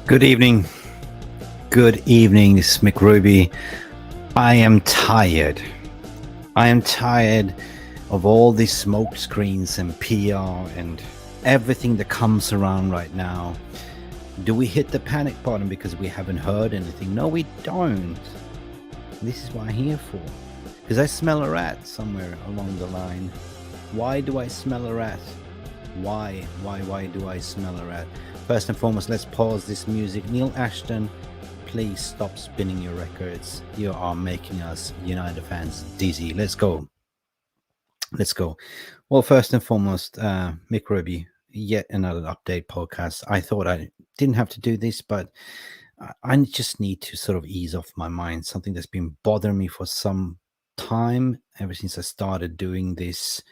Good evening. Good evening, this is Mick Ruby. I am tired. I am tired of all these smoke screens and PR and everything that comes around right now. Do we hit the panic button because we haven't heard anything? No, we don't. This is what I'm here for. Because I smell a rat somewhere along the line. Why do I smell a rat? Why do I smell a rat? First and foremost, let's pause this music. Neil Ashton, please stop spinning your records. You are making us United fans dizzy. Let's go. Let's go. Well, first and foremost, Mick Ruby, yet another update podcast. I thought I didn't have to do this, but I just need to sort of ease off my mind. Something that's been bothering me for some time, ever since I started doing this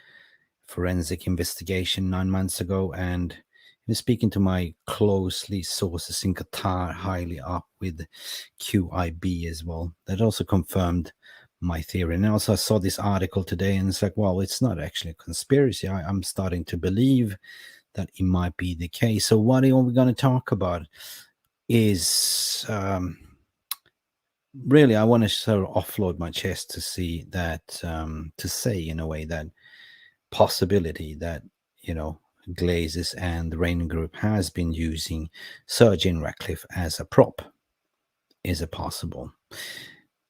forensic investigation 9 months ago, and speaking to my closely sources in Qatar, highly up with QIB as well, that also confirmed my theory. And also I saw this article today, and it's like, well, it's not actually a conspiracy. I'm starting to believe that it might be the case. So what are we going to talk about is really, I want to sort of offload my chest to see that, to say in a way that possibility that, Glazers and the Rain Group has been using Sir Jim Ratcliffe as a prop. Is it possible?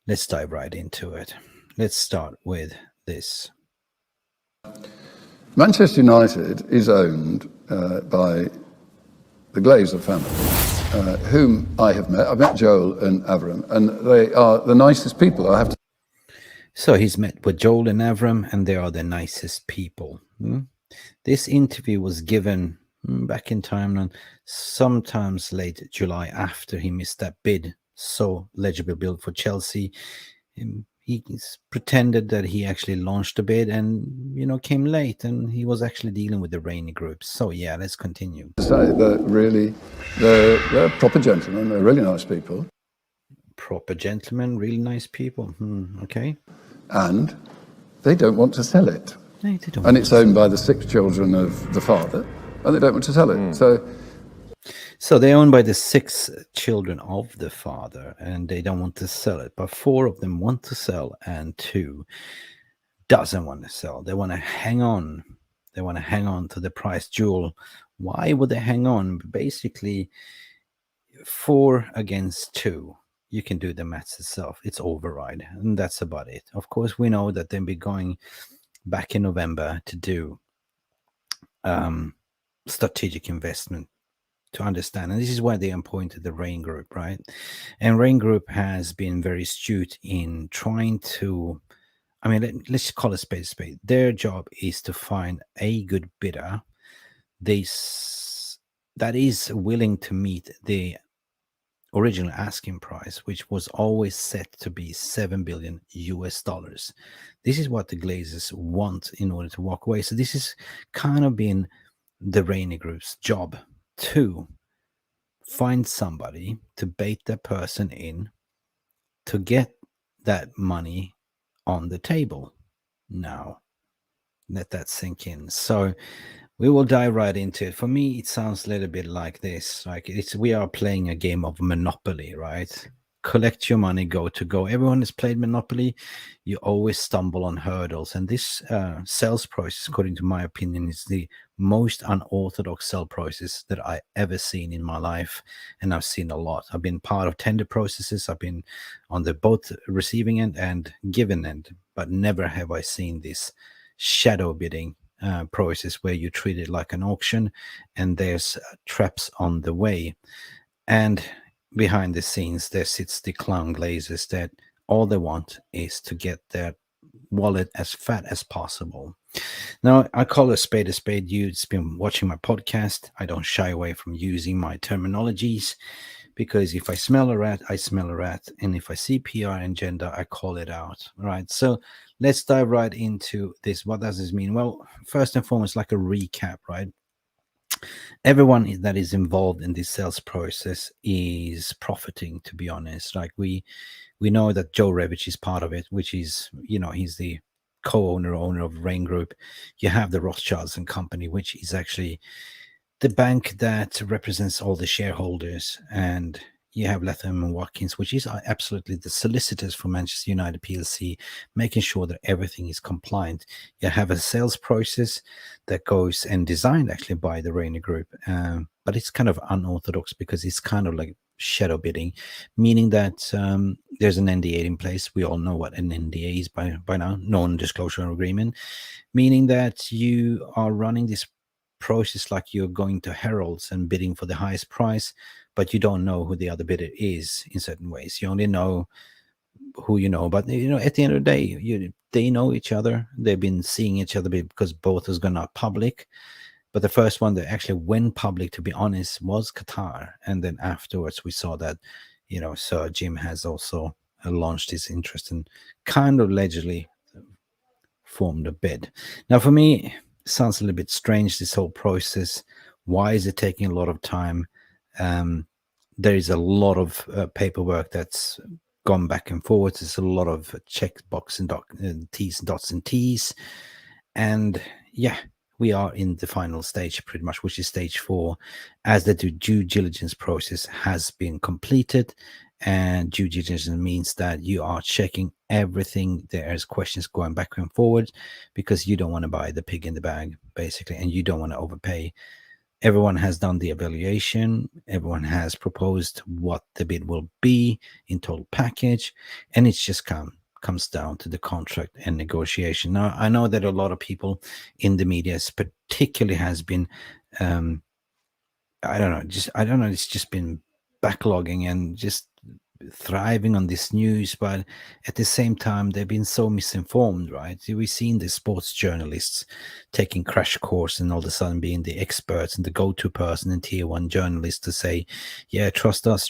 Let's dive right into it. Let's start with this. Manchester United is owned by the Glazer family, whom I have met. I've met Joel and Avram, and they are the nicest people, I have to. So he's met with Joel and Avram, and they are the nicest people. This interview was given back in time, and sometimes late July, after he missed that bid, so legible bid for Chelsea. He pretended that he actually launched a bid and, came late, and he was actually dealing with the Rainy Group. So yeah, let's continue. They're proper gentlemen. They're really nice people. Proper gentlemen, really nice people. Okay. And they don't want to sell it. No, they don't. And it's owned by the 6 children of the father, and they don't want to sell it. So they're owned by the 6 children of the father, and they don't want to sell it. But 4 of them want to sell, and 2 doesn't want to sell. They want to hang on. They want to hang on to the price jewel. Why would they hang on? Basically, 4 against 2. You can do the maths itself. It's override, and that's about it. Of course, we know that they'll be going back in November to do strategic investment to understand. And this is why they appointed the Rain Group, right? And Rain Group has been very astute in trying to, let's call it spade a spade. Their job is to find a good bidder that is willing to meet the original asking price, which was always set to be $7 billion US. This is what the Glazers want in order to walk away. So this has kind of been the Rainy Group's job, to find somebody to bait that person in to get that money on the table. Now, let that sink in. So we will dive right into it. For me, it sounds a little bit like this. Like we are playing a game of Monopoly, right? Collect your money, go to go. Everyone has played Monopoly. You always stumble on hurdles. And this sales process, according to my opinion, is the most unorthodox sell process that I ever seen in my life. And I've seen a lot. I've been part of tender processes. I've been on the both receiving end and giving end, but never have I seen this shadow bidding process where you treat it like an auction and there's traps on the way. And behind the scenes, there sits the clown Glazers that all they want is to get their wallet as fat as possible. Now, I call a spade a spade. You've been watching my podcast. I don't shy away from using my terminologies, because if I smell a rat, I smell a rat. And if I see PR and gender, I call it out. All right. So let's dive right into this. What does this mean? Well, first and foremost, like a recap, right? Everyone that is involved in this sales process is profiting, to be honest. Like we know that Joe Revich is part of it, which is, he's the owner of Rain Group. You have the Rothschilds and Company, which is actually the bank that represents all the shareholders, and you have Latham and Watkins, which is absolutely the solicitors for Manchester United PLC, making sure that everything is compliant. You have a sales process that goes and designed actually by the Rainer Group, but it's kind of unorthodox because it's kind of like shadow bidding, meaning that there's an NDA in place. We all know what an NDA is by now, non-disclosure agreement, meaning that you are running this process like you're going to heralds and bidding for the highest price, but you don't know who the other bidder is in certain ways. You only know who you know, but at the end of the day, they know each other. They've been seeing each other because both has gone out public. But the first one that actually went public, to be honest, was Qatar, and then afterwards we saw that Sir Jim has also launched his interest and kind of allegedly formed a bid. Now, for me, it sounds a little bit strange, this whole process. Why is it taking a lot of time? There is a lot of paperwork that's gone back and forwards. There's a lot of check box and T's, dots and T's. And yeah, we are in the final stage pretty much, which is stage 4, as the due diligence process has been completed. And due diligence means that you are checking everything. There's questions going back and forward because you don't want to buy the pig in the bag, basically, and you don't want to overpay. Everyone has done the evaluation. Everyone has proposed what the bid will be in total package, and it's just comes down to the contract and negotiation. Now, I know that a lot of people in the media, particularly, has been I don't know. It's just been backlogging and just thriving on this news, but at the same time, they've been so misinformed, right? We've seen the sports journalists taking crash course and all of a sudden being the experts and the go-to person in tier 1 journalists to say, yeah, trust us,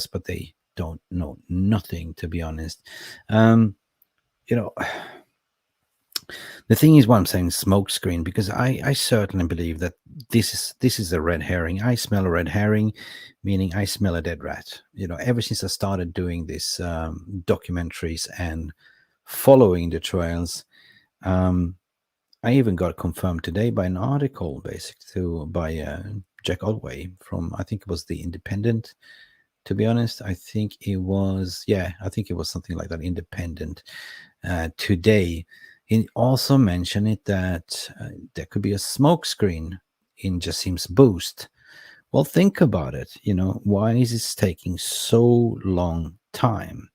but they don't know nothing, to be honest. You know, the thing is, what I'm saying, smokescreen, because I certainly believe that this is a red herring. I smell a red herring, meaning I smell a dead rat. Ever since I started doing this documentaries and following the trails, I even got confirmed today by an article, basically, by Jack Otway from, I think it was the Independent. To be honest, I think it was something like that, Independent, today. He also mentioned it that there could be a smokescreen in Jassim's boost. Well, think about it. Why is this taking so long time?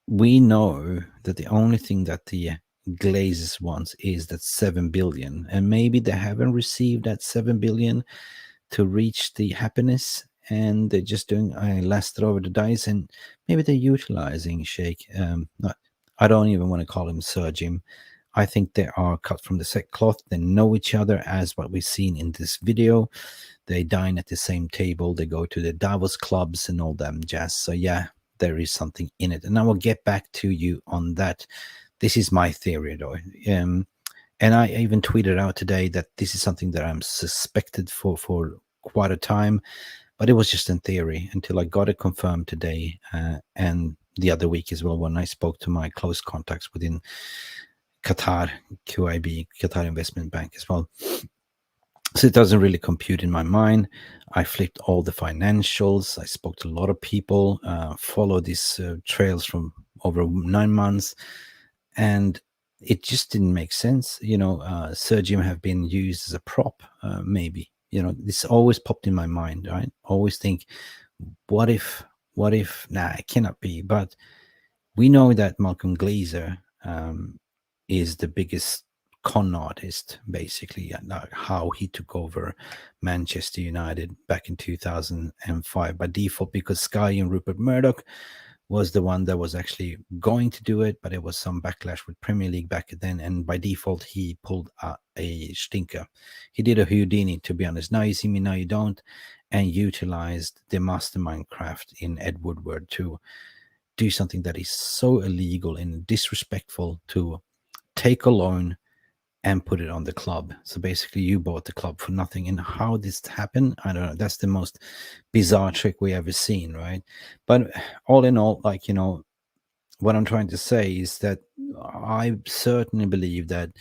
We know that the only thing that the Glazers wants is that 7 billion, and maybe they haven't received that 7 billion to reach the happiness, and they're just doing a last throw of the dice, and maybe they're utilizing Sheik. I don't even want to call him Sir Jim. I think they are cut from the same cloth. They know each other, as what we've seen in this video. They dine at the same table. They go to the Davos clubs and all that jazz. So yeah, there is something in it, and I will get back to you on that. This is my theory, though. And I even tweeted out today that this is something that I'm suspected for quite a time, but it was just in theory until I got it confirmed today and the other week as well, when I spoke to my close contacts within Qatar, QIB, Qatar Investment Bank as well. So it doesn't really compute in my mind. I flipped all the financials. I spoke to a lot of people, followed these trails from over 9 months, and it just didn't make sense. Sir Jim have been used as a prop, maybe. This always popped in my mind, right? Always think, what if, nah, it cannot be. But we know that Malcolm Glazer is the biggest con artist, basically, and how he took over Manchester United back in 2005 by default, because Sky and Rupert Murdoch was the one that was actually going to do it, but it was some backlash with Premier League back then, and by default he pulled a stinker. He did a Houdini, to be honest. Now you see me, now you don't, and utilized the mastermind craft in Ed Woodward to do something that is so illegal and disrespectful, to take a loan and put it on the club. So basically you bought the club for nothing. And how this happened, I don't know. That's the most bizarre trick we ever seen, right? But all in all, what I'm trying to say is that I certainly believe that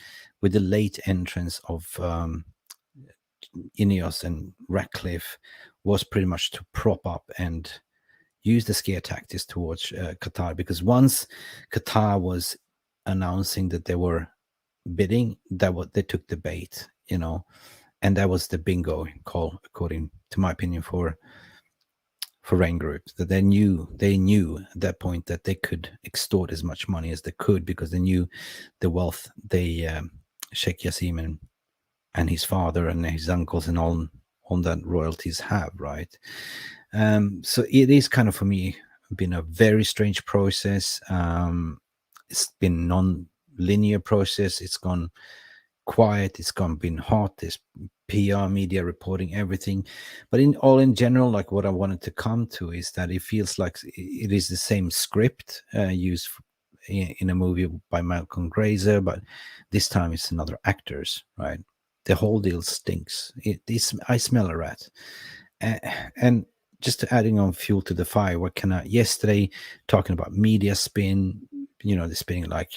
with the late entrance of Ineos and Ratcliffe was pretty much to prop up and use the scare tactics towards Qatar, because once Qatar was announcing that they were bidding, that what they took the bait, and that was the bingo call, according to my opinion, for Rain Group, that they knew at that point that they could extort as much money as they could, because they knew the wealth they Sheikh Jassim and his father and his uncles and all that royalties have, right? So it is kind of, for me, been a very strange process. It's been non-linear process. It's gone quiet. It's been hot. There's PR, media reporting everything, but in general, like what I wanted to come to is that it feels like it is the same script used in a movie by Malcolm Glazer, but this time it's another actors, right? The whole deal stinks. I smell a rat. And just adding on fuel to the fire, what can I, yesterday, talking about media spin, the spinning, like,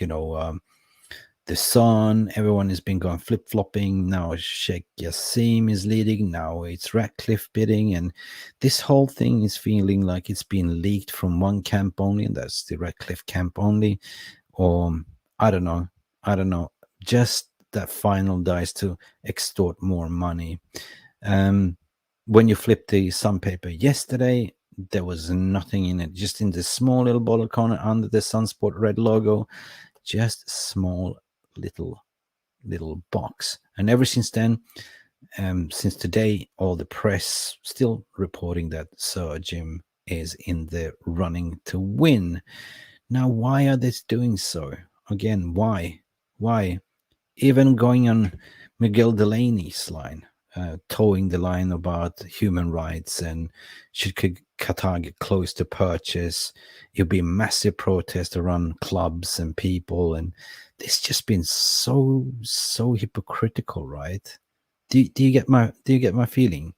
the Sun, everyone has been going flip-flopping. Now Sheikh Jassim is leading. Now it's Ratcliffe bidding. And this whole thing is feeling like it's been leaked from one camp only, and that's the Ratcliffe camp only. Or I don't know. Just that final dice to extort more money. When you flipped the Sun paper yesterday, there was nothing in it. Just in the small little bottle corner under the Sunsport red logo, just small little box. And ever since then, since today, all the press still reporting that Sir Jim is in the running to win. Now, why are they doing so? Again, why? Even going on Miguel Delaney's line, towing the line about human rights and should Qatar get close to purchase, it'll be a massive protest around clubs and people, and it's just been so hypocritical, right? Do you get my feeling?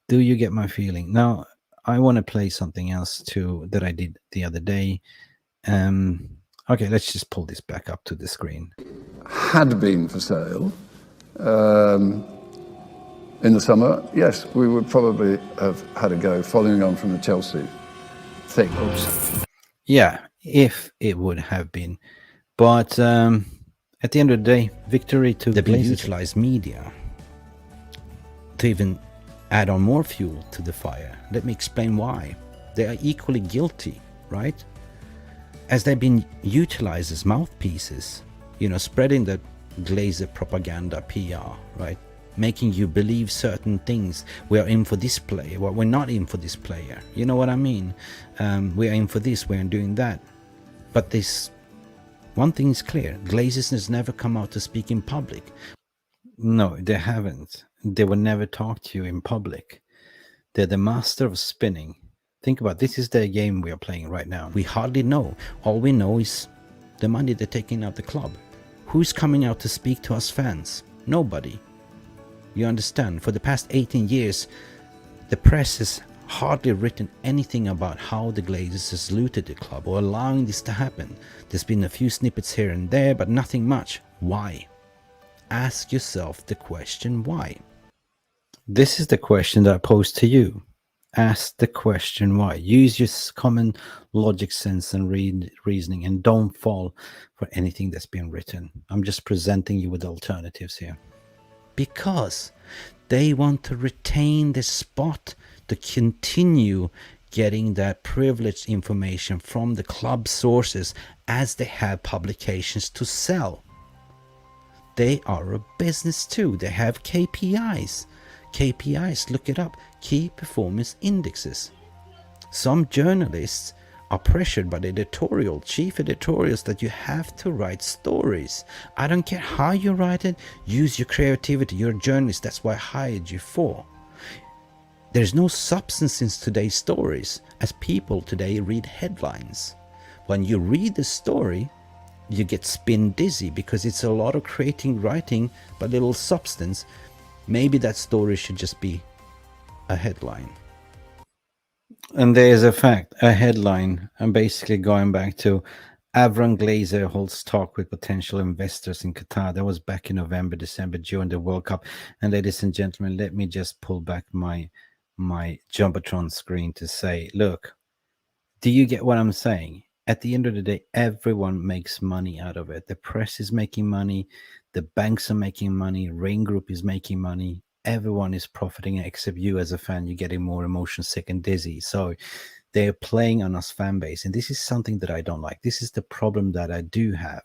Do you get my feeling? Now, I want to play something else too that I did the other day. Okay, let's just pull this back up to the screen. Had been for sale in the summer, yes, we would probably have had a go, following on from the Chelsea thing. Oops. Yeah, if it would have been. But at the end of the day, victory to the utilized media to even add on more fuel to the fire. Let me explain why. They are equally guilty, right? As they've been utilized as mouthpieces, spreading the Glazer propaganda PR, right? Making you believe certain things. We are in for this player. Well, we're not in for this player. You know what I mean? We are in for this. We're doing that. But this one thing is clear. Glazers has never come out to speak in public. No, they haven't. They will never talk to you in public. They're the master of spinning. Think about it. This is the game we are playing right now. We hardly know. All we know is the money they're taking out the club. Who's coming out to speak to us fans? Nobody. You understand? For the past 18 years, the press has hardly written anything about how the Glazers has looted the club or allowing this to happen. There's been a few snippets here and there, but nothing much. Why? Ask yourself the question why. This is the question that I pose to you. Ask the question why. Use your common logic, sense, and reasoning, and don't fall for anything that's been written. I'm just presenting you with alternatives here. Because they want to retain the spot to continue getting that privileged information from the club sources as they have publications to sell. They are a business too. They have KPIs. KPIs, look it up, key performance indexes. Some journalists are pressured by the chief editorials that you have to write stories. I don't care how you write it, use your creativity. You're a journalist, that's what I hired you for. There's no substance in today's stories, as people today read headlines. When you read the story, you get spin dizzy because it's a lot of writing, but little substance. Maybe that story should just be a headline. And there's a fact, a headline. I'm basically going back to Avram Glazer holds talk with potential investors in Qatar. That was back in November, December during the World Cup. And ladies and gentlemen, let me just pull back my jumbotron screen to say, look, do you get what I'm saying? At the end of the day, everyone makes money out of it. The press is making money, the banks are making money, Rain Group is making money. Everyone is profiting except you as a fan. You're getting more emotion sick and dizzy. So they're playing on us fan base, and this is something that I don't like. This is the problem that I do have,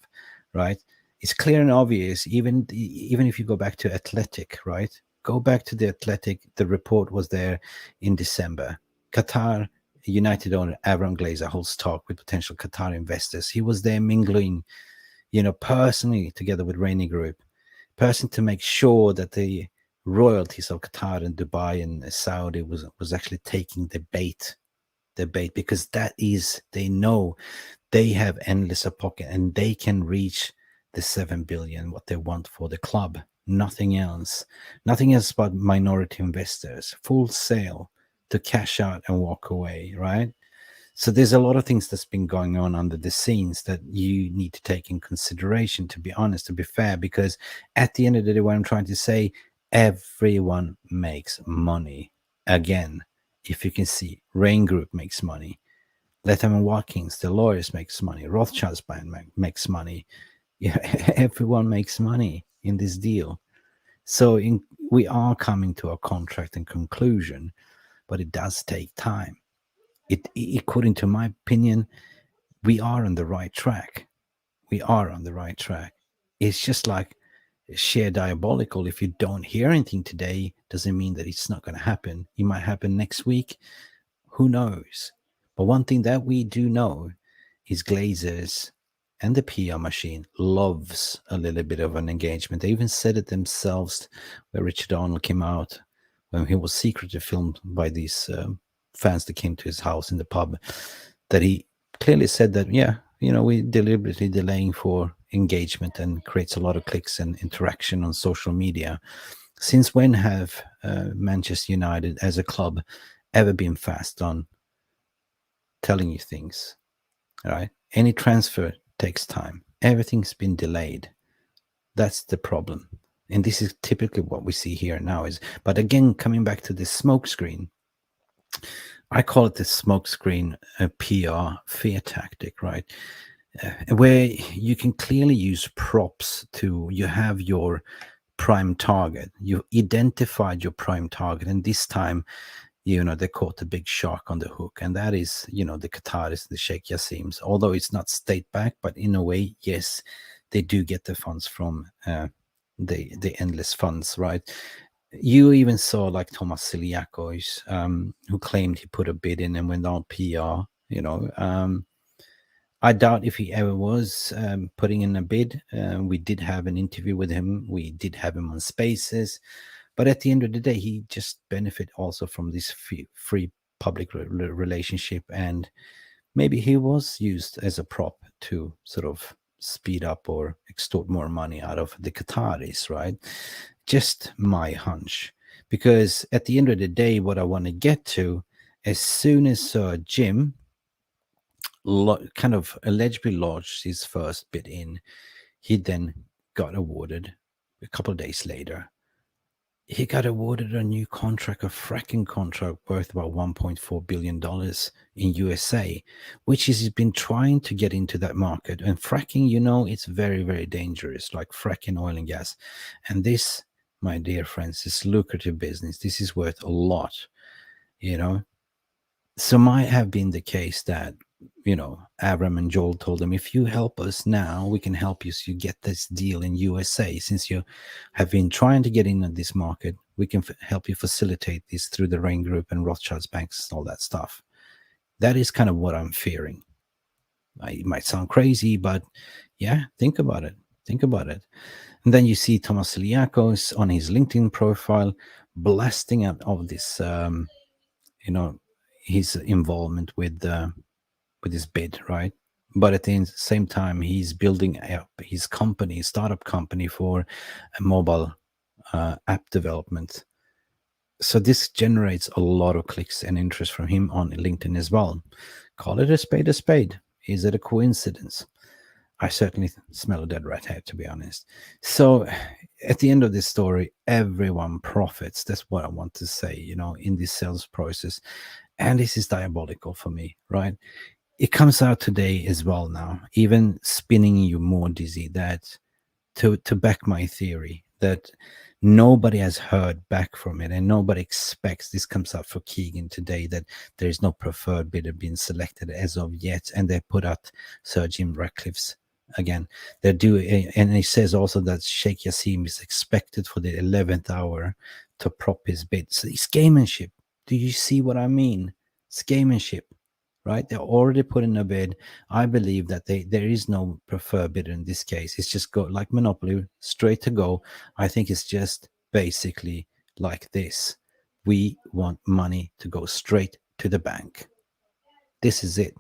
right? It's clear and obvious. Even if you go back to Athletic, right? Go back to the Athletic. The report was there in December. Qatar United owner Avram Glazer holds talk with potential Qatar investors. He was there mingling, personally together with Rainy Group, person to make sure that the royalties of Qatar and Dubai and Saudi was actually taking the bait, because that is, they know they have endless a pocket and they can reach the 7 billion what they want for the club. Nothing else but minority investors, full sale to cash out and walk away, right? So there's a lot of things that's been going on under the scenes that you need to take in consideration, to be honest, to be fair, because at the end of the day, what I'm trying to say, everyone makes money. Again, if you can see, Rain Group makes money. Letterman Watkins, the lawyers, makes money. Rothschild's band makes money. Yeah, everyone makes money in this deal. So we are coming to a contract and conclusion, but it does take time. According to my opinion, we are on the right track. We are on the right track. It's just like sheer diabolical. If you don't hear anything today, doesn't mean that it's not going to happen. It might happen next week. Who knows? But one thing that we do know is Glazers and the PR machine loves a little bit of an engagement. They even said it themselves, where Richard Arnold came out when he was secretly filmed by these fans that came to his house in the pub, that he clearly said that, yeah, we deliberately delaying for engagement and creates a lot of clicks and interaction on social media. Since when have Manchester United as a club ever been fast on telling you things? All right. Any transfer takes time. Everything's been delayed. That's the problem. And this is typically what we see here now is, but again, coming back to this smoke screen, I call it the smoke screen PR fear tactic, right? Where you can clearly use props you have your prime target. You identified your prime target, and this time, they caught a big shark on the hook, and that is, the Qataris, the Sheik Jassims. Although it's not state backed, but in a way, yes, they do get the funds from the endless funds, right? You even saw like Thomas Siliakos, who claimed he put a bid in and went on PR. I doubt if he ever was putting in a bid. We did have an interview with him. We did have him on Spaces. But at the end of the day, he just benefit also from this free public relationship. And maybe he was used as a prop to sort of speed up or extort more money out of the Qataris, right? Just my hunch. Because at the end of the day, what I want to get to, as soon as Sir Jim kind of allegedly lodged his first bid in, he then got awarded a couple of days later. He got awarded a new contract, a fracking contract worth about $1.4 billion in USA, which he's been trying to get into that market. And fracking, it's very, very dangerous, like fracking oil and gas. And this, my dear friends, is lucrative business. This is worth a lot, So might have been the case that, Avram and Joel told him, if you help us now, we can help you so you get this deal in USA. Since you have been trying to get in on this market, we can help you facilitate this through the Rain Group and Rothschild's banks and all that stuff. That is kind of what I'm fearing. It might sound crazy, but yeah, think about it. Think about it. And then you see Thomas Siliakos on his LinkedIn profile blasting out of this, his involvement with his bid, right? But at the same time, he's building up his company, startup company for a mobile app development. So this generates a lot of clicks and interest from him on LinkedIn as well. Call it a spade a spade. Is it a coincidence? I certainly smell a dead rat here, to be honest. So at the end of this story, everyone profits. That's what I want to say, in this sales process. And this is diabolical for me, right? It comes out today as well now, even spinning you more dizzy, that to back my theory that nobody has heard back from it and nobody expects. This comes out for Keegan today, that there is no preferred bidder being selected as of yet, and they put out Sir Jim Ratcliffe's again. They do, and he says also that Sheik Jassim is expected for the 11th hour to prop his bid. So it's gamemanship. Do you see what I mean? It's gamemanship, right? They're already put in a bid. I believe that there is no preferred bidder in this case. It's just go like Monopoly, straight to go. I think it's just basically like this. We want money to go straight to the bank. This is it.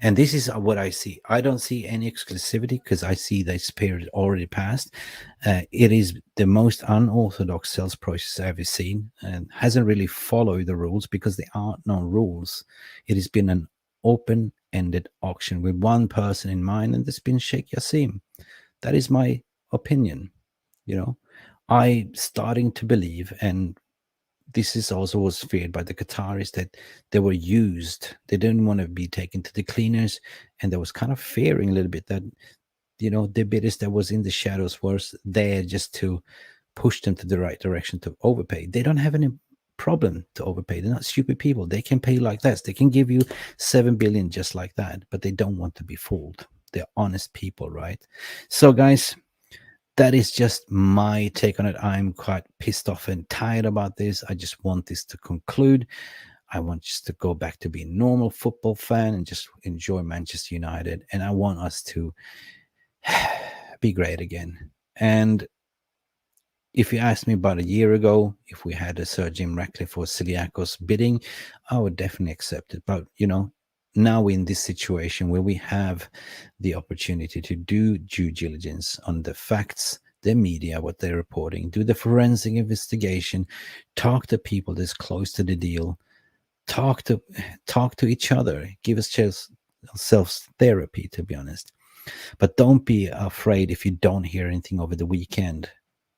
And this is what I see. I don't see any exclusivity because I see this period already passed. It is the most unorthodox sales process I've ever seen, and hasn't really followed the rules because there are no rules. It has been an open-ended auction with one person in mind, and that's been Sheik Jassim. That is my opinion. I starting to believe, and this is also was feared by the Qataris, that they were used. They didn't want to be taken to the cleaners, and there was kind of fearing a little bit that the bidders that was in the shadows was there just to push them to the right direction to overpay. They don't have any problem to overpay. They're not stupid people. They can pay like this. They can give you 7 billion just like that, but they don't want to be fooled. They're honest people, right? So guys, that is just my take on it. I'm quite pissed off and tired about this. I just want this to conclude. I want just to go back to being a normal football fan and just enjoy Manchester United. And I want us to be great again. And if you asked me about a year ago, if we had a Sir Jim Ratcliffe or Ciliacos bidding, I would definitely accept it. But, now we're in this situation where we have the opportunity to do due diligence on the facts, the media, what they're reporting, do the forensic investigation, talk to people that's close to the deal, talk to each other, give ourselves therapy, to be honest. But don't be afraid if you don't hear anything over the weekend.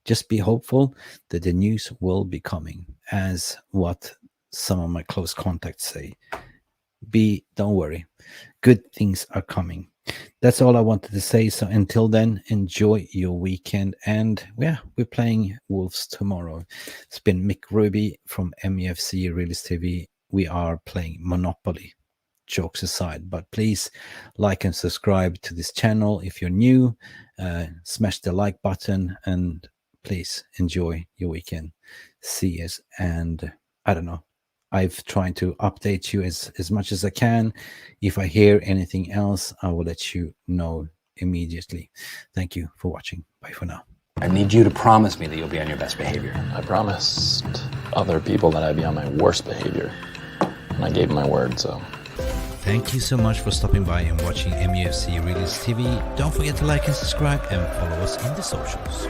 Just be hopeful that the news will be coming, as what some of my close contacts say. Don't worry, good things are coming. That's all I wanted to say. So until then, enjoy your weekend. And yeah, we're playing Wolves tomorrow. It's been Mick Ruby from Mufc Realist TV. We are playing Monopoly. Jokes aside, but please like and subscribe to this channel if you're new. Smash the like button, and please enjoy your weekend. See us, and I don't know, I've tried to update you as much as I can. If I hear anything else, I will let you know immediately. Thank you for watching. Bye for now. I need you to promise me that you'll be on your best behavior. I promised other people that I'd be on my worst behavior, and I gave my word, so. Thank you so much for stopping by and watching Mufc Realist TV. Don't forget to like and subscribe and follow us on the socials.